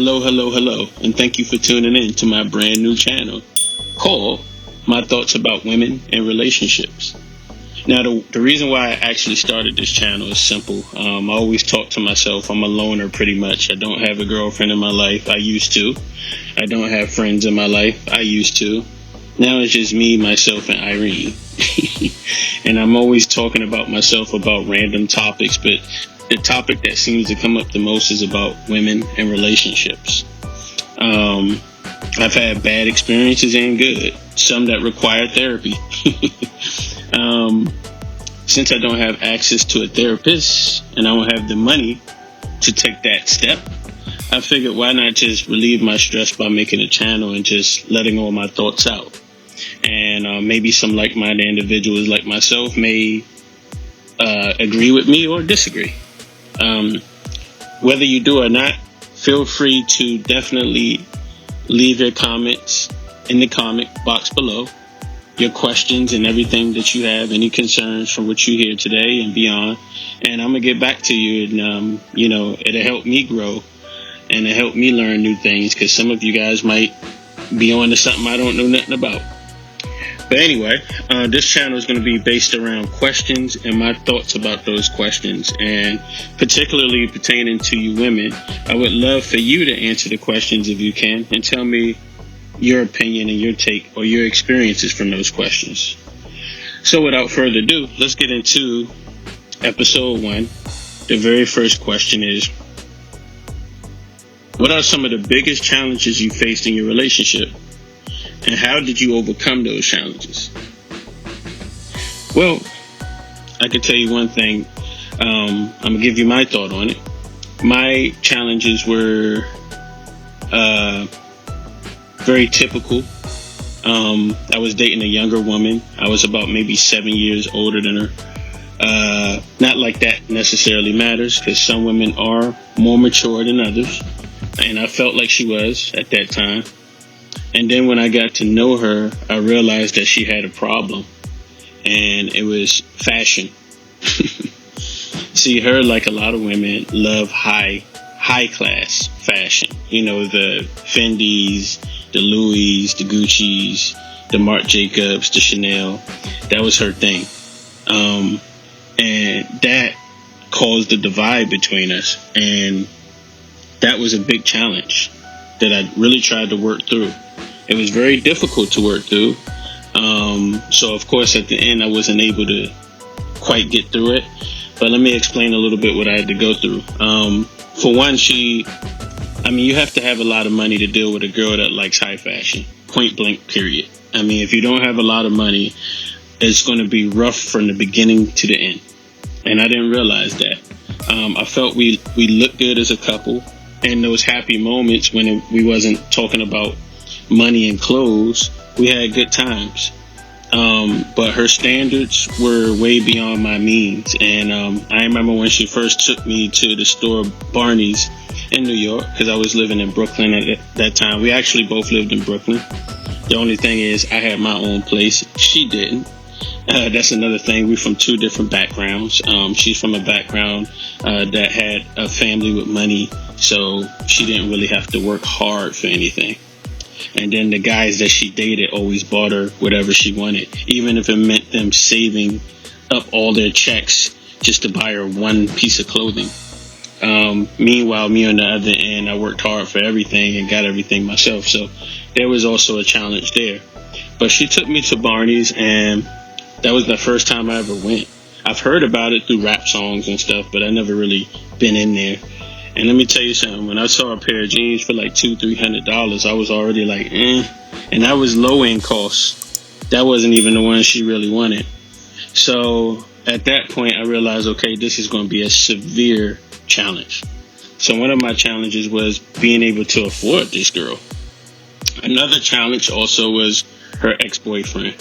Hello, hello, hello, and thank you for tuning in to my brand new channel called My Thoughts About Women and Relationships. Now, the reason why I actually started this channel is simple. I always talk to myself. I'm a loner pretty much. I don't have a girlfriend in my life. I used to. I don't have friends in my life. I used to. Now it's just me, myself, and Irene. And I'm always talking about myself about random topics, but the topic that seems to come up the most is about women and relationships. I've had bad experiences and good, some that require therapy. Since I don't have access to a therapist and I don't have the money to take that step, I figured why not just relieve my stress by making a channel and just letting all my thoughts out. And maybe some like-minded individuals like myself may agree with me or disagree. Whether you do or not, feel free to definitely leave your comments in the comment box below. Your questions and everything that you have, any concerns from what you hear today and beyond. And I'm going to get back to you. And, it'll help me grow and it'll help me learn new things because some of you guys might be on to something I don't know nothing about. But anyway, this channel is going to be based around questions and my thoughts about those questions, and particularly pertaining to you women. I would love for you to answer the questions if you can and tell me your opinion and your take or your experiences from those questions. So without further ado, let's get into episode 1. The very first question is, what are some of the biggest challenges you faced in your relationship? And how did you overcome those challenges? Well, I can tell you one thing. I'm going to give you my thought on it. My challenges were very typical. I was dating a younger woman. I was about maybe 7 years older than her. Not like that necessarily matters, because some women are more mature than others. And I felt like she was at that time. And then when I got to know her, I realized that she had a problem, and it was fashion. See, her, like a lot of women, love high class fashion. You know, the Fendis, the Louis, the Gucci's, the Marc Jacobs, the Chanel. That was her thing. And that caused a divide between us. And that was a big challenge that I really tried to work through. It was very difficult to work through. So, of course, at the end, I wasn't able to quite get through it. But let me explain a little bit what I had to go through. For one, you have to have a lot of money to deal with a girl that likes high fashion. Point blank, period. I mean, if you don't have a lot of money, it's going to be rough from the beginning to the end. And I didn't realize that. I felt we looked good as a couple. And those happy moments when we wasn't talking about money and clothes, we had good times. But her standards were way beyond my means. And I remember when she first took me to the store Barney's in New York, because I was living in Brooklyn at that time. We actually both lived in Brooklyn. The only thing is I had my own place. She didn't. That's another thing. We're from two different backgrounds. She's from a background that had a family with money, so she didn't really have to work hard for anything. And then the guys that she dated always bought her whatever she wanted, even if it meant them saving up all their checks just to buy her one piece of clothing. Meanwhile, me on the other end, I worked hard for everything and got everything myself. So there was also a challenge there. But she took me to Barney's, and that was the first time I ever went. I've heard about it through rap songs and stuff, but I never really been in there. And let me tell you something, when I saw a pair of jeans for like $200-300, I was already like, And that was low-end costs. That wasn't even the one she really wanted. So at that point, I realized, okay, this is going to be a severe challenge. So one of my challenges was being able to afford this girl. Another challenge also was her ex-boyfriend.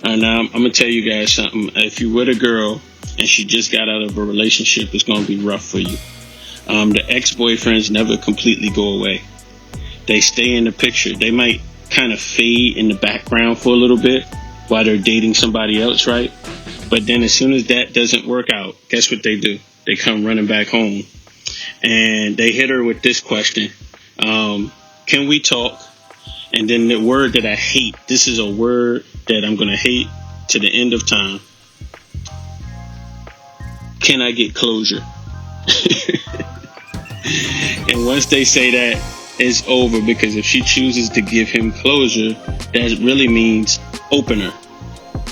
Now, I'm going to tell you guys something. If you're with a girl and she just got out of a relationship, it's going to be rough for you. The ex-boyfriends never completely go away. They stay in the picture. They might kind of fade in the background for a little bit while they're dating somebody else, right? But then as soon as that doesn't work out, guess what they do? They come running back home. And they hit her with this question. Can we talk? And then the word that I hate, this is a word that I'm going to hate to the end of time. Can I get closure? And once they say that, it's over, because if she chooses to give him closure, that really means open her.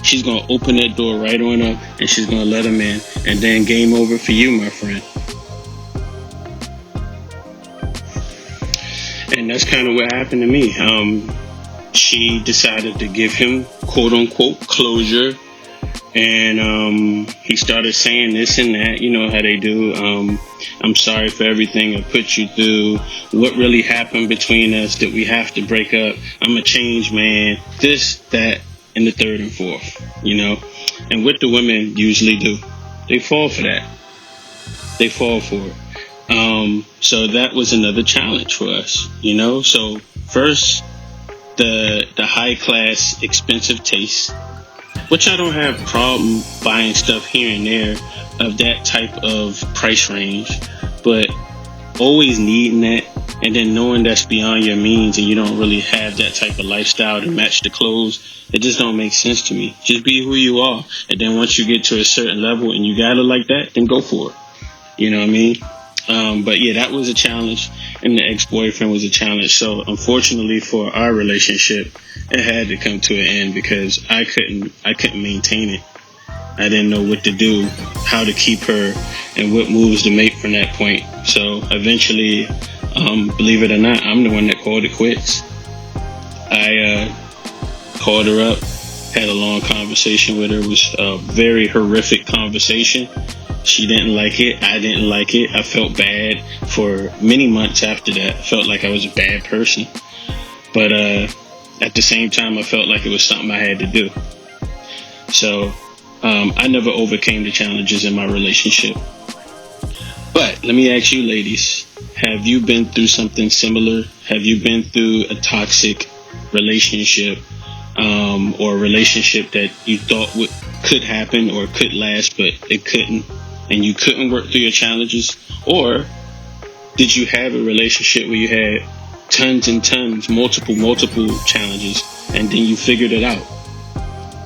She's going to open that door right on up, and she's going to let him in. And then game over for you, my friend. And that's kind of what happened to me. She decided to give him, quote unquote, closure. And he started saying this and that, you know how they do. I'm sorry for everything I put you through. What really happened between us that we have to break up? I'm a changed man. This, that, and the third and fourth, you know. And what the women usually do, they fall for that. They fall for it. So that was another challenge for us, you know. So first, the high class, expensive taste, which I don't have problem buying stuff here and there of that type of price range, but always needing that and then knowing that's beyond your means and you don't really have that type of lifestyle to match the clothes, it just don't make sense to me. Just be who you are. And then once you get to a certain level and you got it like that, then go for it. You know what I mean? But yeah, that was a challenge, and the ex-boyfriend was a challenge. So unfortunately for our relationship, it had to come to an end because I couldn't maintain it. I didn't know what to do, how to keep her, and what moves to make from that point. So eventually, believe it or not, I'm the one that called it quits. I called her up, had a long conversation with her. It was a very horrific conversation. She didn't like it. I didn't like it. I felt bad for many months after that. I felt like I was a bad person. But at the same time, I felt like it was something I had to do. So I never overcame the challenges in my relationship. But let me ask you, ladies, have you been through something similar? Have you been through a toxic relationship or a relationship that you thought could happen or could last, but it couldn't? And you couldn't work through your challenges? Or did you have a relationship where you had tons and tons, multiple challenges, and then you figured it out?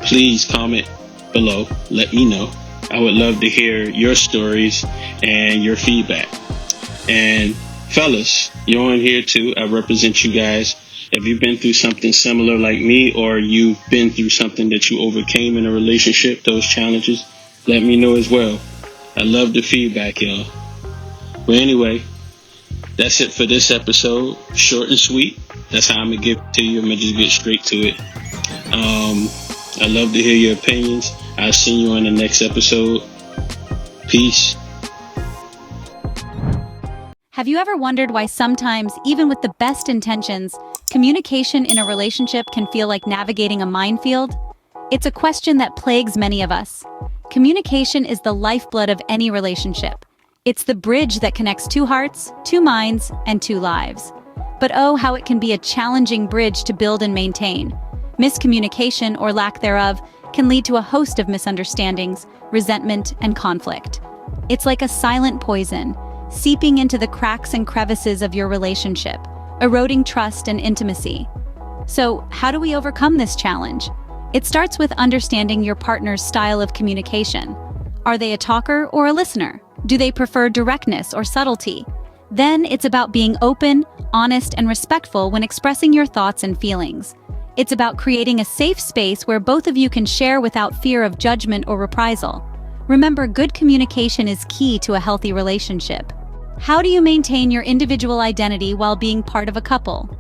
Please comment below. Let me know. I would love to hear your stories and your feedback. And fellas, you're on here too. I represent you guys. Have you been through something similar like me, or you've been through something that you overcame in a relationship, those challenges? Let me know as well. I love the feedback, y'all. But anyway, that's it for this episode. Short and sweet. That's how I'm going to give it to you. I'm going to just get straight to it. I love to hear your opinions. I'll see you on the next episode. Peace. Have you ever wondered why sometimes, even with the best intentions, communication in a relationship can feel like navigating a minefield? It's a question that plagues many of us. Communication is the lifeblood of any relationship. It's the bridge that connects two hearts, two minds, and two lives. But oh, how it can be a challenging bridge to build and maintain. Miscommunication, or lack thereof, can lead to a host of misunderstandings, resentment, and conflict. It's like a silent poison, seeping into the cracks and crevices of your relationship, eroding trust and intimacy. So, how do we overcome this challenge? It starts with understanding your partner's style of communication. Are they a talker or a listener? Do they prefer directness or subtlety? Then it's about being open, honest, and respectful when expressing your thoughts and feelings. It's about creating a safe space where both of you can share without fear of judgment or reprisal. Remember, good communication is key to a healthy relationship. How do you maintain your individual identity while being part of a couple?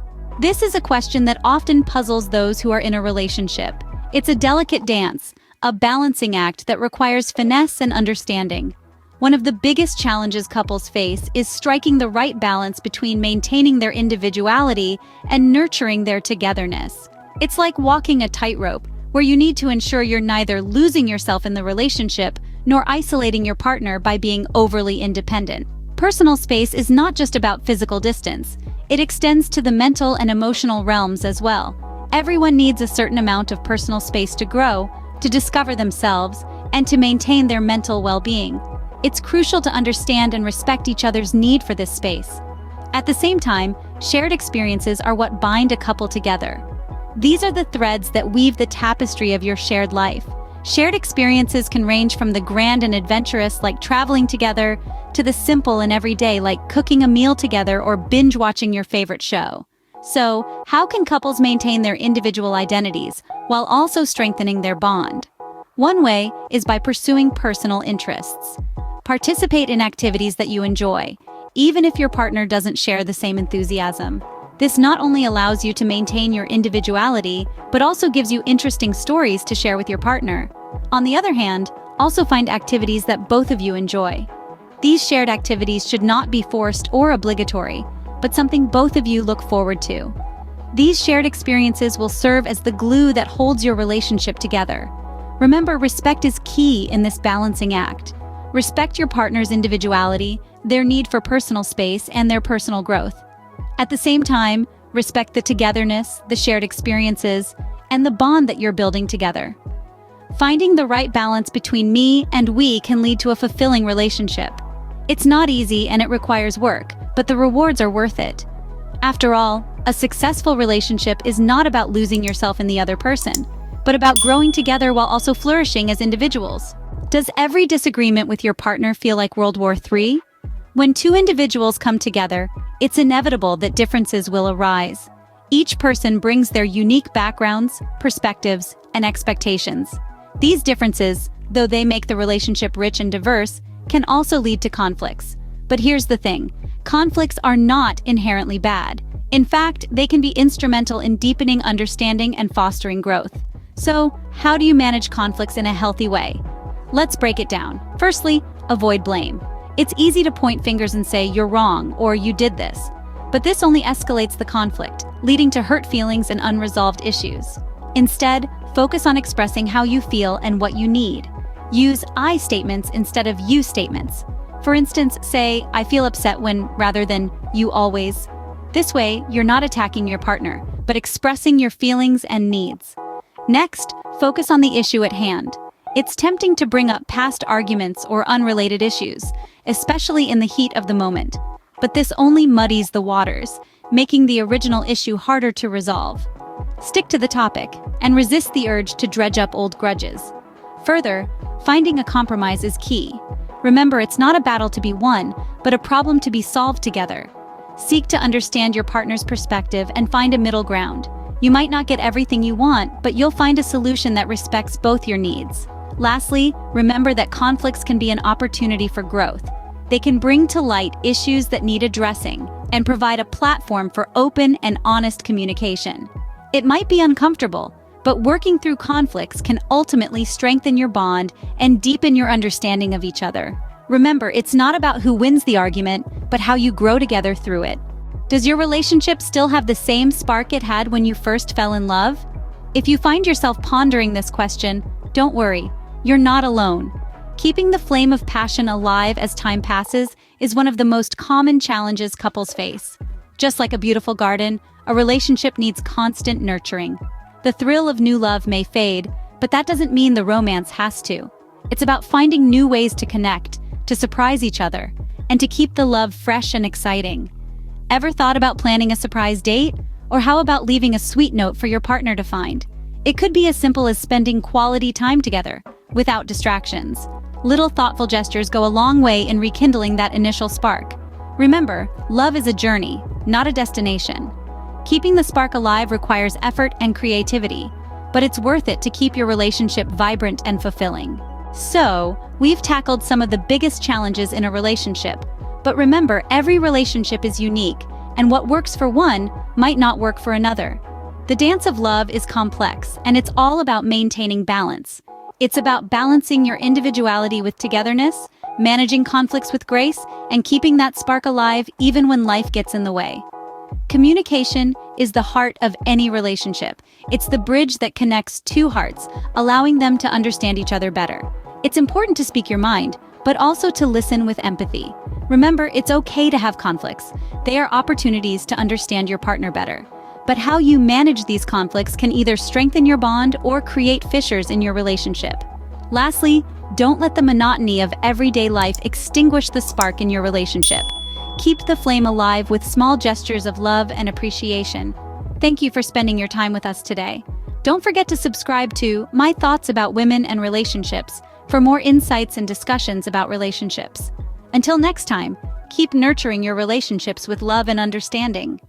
This is a question that often puzzles those who are in a relationship. It's a delicate dance, a balancing act that requires finesse and understanding. One of the biggest challenges couples face is striking the right balance between maintaining their individuality and nurturing their togetherness. It's like walking a tightrope, where you need to ensure you're neither losing yourself in the relationship nor isolating your partner by being overly independent. Personal space is not just about physical distance. It extends to the mental and emotional realms as well. Everyone needs a certain amount of personal space to grow, to discover themselves, and to maintain their mental well-being. It's crucial to understand and respect each other's need for this space. At the same time, Shared experiences are what bind a couple together. These are the threads that weave the tapestry of your shared life. Shared experiences can range from the grand and adventurous, like traveling together, to the simple and everyday, like cooking a meal together or binge-watching your favorite show. So, how can couples maintain their individual identities while also strengthening their bond? One way is by pursuing personal interests. Participate in activities that you enjoy, even if your partner doesn't share the same enthusiasm. This not only allows you to maintain your individuality, but also gives you interesting stories to share with your partner. On the other hand, also find activities that both of you enjoy. These shared activities should not be forced or obligatory, but something both of you look forward to. These shared experiences will serve as the glue that holds your relationship together. Remember, respect is key in this balancing act. Respect your partner's individuality, their need for personal space, and their personal growth. At the same time, respect the togetherness, the shared experiences, and the bond that you're building together. Finding the right balance between me and we can lead to a fulfilling relationship. It's not easy and it requires work, but the rewards are worth it. After all, a successful relationship is not about losing yourself in the other person, but about growing together while also flourishing as individuals. Does every disagreement with your partner feel like World War III? When two individuals come together, it's inevitable that differences will arise. Each person brings their unique backgrounds, perspectives, and expectations. These differences, though they make the relationship rich and diverse, can also lead to conflicts. But here's the thing, conflicts are not inherently bad. In fact, they can be instrumental in deepening understanding and fostering growth. So, how do you manage conflicts in a healthy way? Let's break it down. Firstly, avoid blame. It's easy to point fingers and say, "You're wrong," or "You did this." But this only escalates the conflict, leading to hurt feelings and unresolved issues. Instead, focus on expressing how you feel and what you need. Use I statements instead of you statements. For instance, say, "I feel upset when," rather than "you always." This way, you're not attacking your partner, but expressing your feelings and needs. Next, focus on the issue at hand. It's tempting to bring up past arguments or unrelated issues, especially in the heat of the moment. But this only muddies the waters, making the original issue harder to resolve. Stick to the topic and resist the urge to dredge up old grudges. Further, finding a compromise is key. Remember, it's not a battle to be won, but a problem to be solved together. Seek to understand your partner's perspective and find a middle ground. You might not get everything you want, but you'll find a solution that respects both your needs. Lastly, remember that conflicts can be an opportunity for growth. They can bring to light issues that need addressing and provide a platform for open and honest communication. It might be uncomfortable, but working through conflicts can ultimately strengthen your bond and deepen your understanding of each other. Remember, it's not about who wins the argument, but how you grow together through it. Does your relationship still have the same spark it had when you first fell in love? If you find yourself pondering this question, don't worry. You're not alone. Keeping the flame of passion alive as time passes is one of the most common challenges couples face. Just like a beautiful garden, a relationship needs constant nurturing. The thrill of new love may fade, but that doesn't mean the romance has to. It's about finding new ways to connect, to surprise each other, and to keep the love fresh and exciting. Ever thought about planning a surprise date? Or how about leaving a sweet note for your partner to find? It could be as simple as spending quality time together, without distractions. Little thoughtful gestures go a long way in rekindling that initial spark. Remember, love is a journey, not a destination. Keeping the spark alive requires effort and creativity, but it's worth it to keep your relationship vibrant and fulfilling. So, we've tackled some of the biggest challenges in a relationship. But remember, every relationship is unique, and what works for one might not work for another. The dance of love is complex, and it's all about maintaining balance. It's about balancing your individuality with togetherness, managing conflicts with grace, and keeping that spark alive even when life gets in the way. Communication is the heart of any relationship. It's the bridge that connects two hearts, allowing them to understand each other better. It's important to speak your mind, but also to listen with empathy. Remember, it's okay to have conflicts. They are opportunities to understand your partner better. But how you manage these conflicts can either strengthen your bond or create fissures in your relationship. Lastly, don't let the monotony of everyday life extinguish the spark in your relationship. Keep the flame alive with small gestures of love and appreciation. Thank you for spending your time with us today. Don't forget to subscribe to My Thoughts About Women and Relationships for more insights and discussions about relationships. Until next time, keep nurturing your relationships with love and understanding.